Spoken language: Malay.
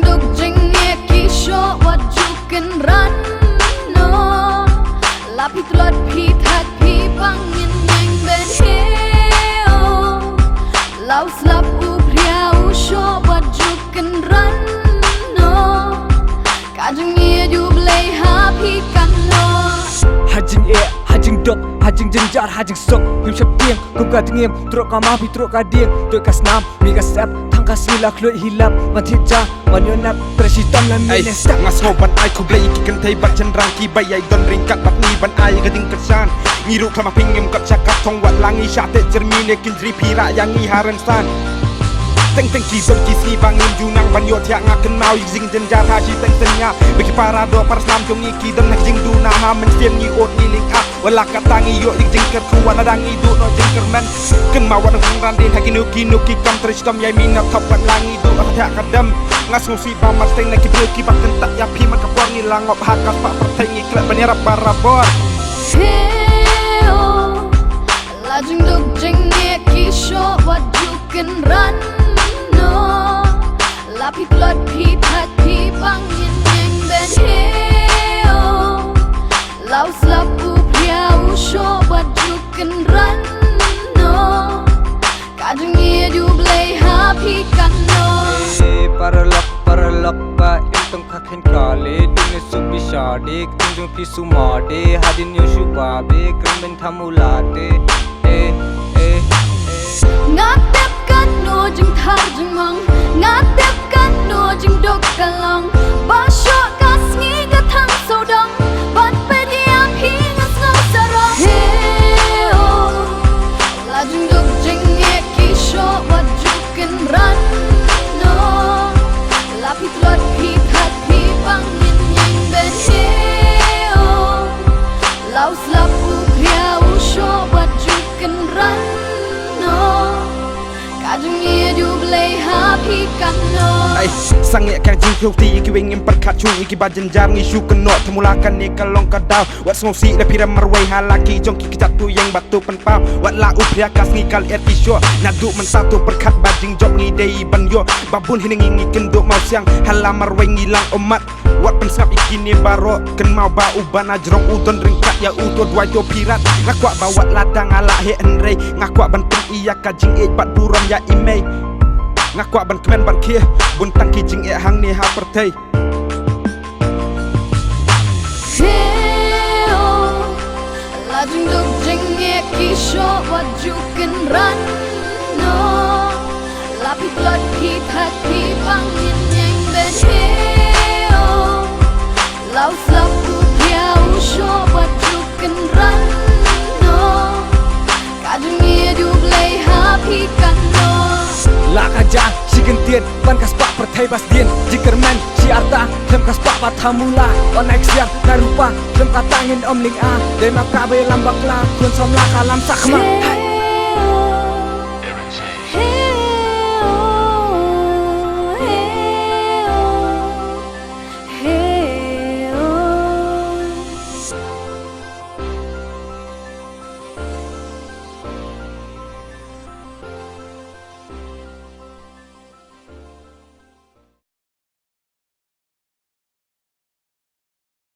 duk jengek kisho wajukan rano lapi tulot pi thak pi bangin yang ben heo lau slap u priau sho wajukan rano kajeng ye jublei happy kano hajing hajing dok hajing jenjar hajing sok him shap tiang kum ka tingem trok ka ma pi trok ka ding to kas nam mi ka sap thang ka sila khlo hilap mathi cha manionap trasitam la mi ne sak ngas ngoban ai ku blei ki kan thai bat chen rang ki bai ai don ring kat bat ni ban ai ga ding katsan ngi ru klama pingem kat cakap thong wat langi sha te jermine kin dri phira yang ngi haran san teng teng ki son ki si bangin junang ban yo thia ngak ken mau jing jen ja tha chi teng teng nya be ki para do par slam jong ki don nak jing du na ha men sien ni ot ni ling a wala ka tangi yo jing jing ker ku wana dang i du no jing ker men ken ma wan hang ran din ha ki nu ki kam tre stom yai min na thap ban langi du a thia ka dam ngas ngo si ba mar teng na ki bro ki bak ken tak ya phi man ka por ni langop ha ka pa per teng i klep ban ya barabor heo lajeng duk jengek kisho wajukan rano lapi tulot pi thak pi bangin yang ben heo lau slap u priau sho wajukan rano kajeng ye jublei happy kano paralok ka intong kakhen kale dinge subi shade tunjung pi sumade hadin yo shubabe kremen thamulate ngatep kano jeng thar jeng mang ngatep kano jeng dok kalong basho kasngi ga thang sodong ban pediam hinga snow sarong heo lajeng dok jengek kisho wajukan rano lapi tulot pi thak pi bangin yang ben heo lau slap u priau sho wajukan rano kajeng ye jublei happy kano ai sang ye kang jing ti ki wing im par khat chung ki ba jen jar ngi shu kan no thamulakan ni kalong ka daw wat song si da piram marwai halaki jong ki jatu yang batu pen pau wat la upria kas ngi kal et ki sho na du man satu per khat ba jing job ngi dei ban yo babun hin ngi ken do mau siang hala marwai ngi lang omat wat pen sap ikini baro ken mau ba uban ajrong udon ring kat ya uto dwai to pirat ngakwa ba wat ladang ala he enre ngakwa ban pen iya ka jing e bat duram ya imei ngakwa ban kemen ban kia bun tangki jing e hang ni ha pertei heo lajeng duk jengek kisho wajukan rano lapi tulot pi thak pi bangin yang ben heo lau slap u priau sho wajukan rano kajeng ye jublei happy kano la kaja sigen tien ban kas pa perthai bas dien jikerman si arta kem kas pa thamula on next year narupa kem ka tangin om ling a de ma ka be lambak la kun som la kalam sakma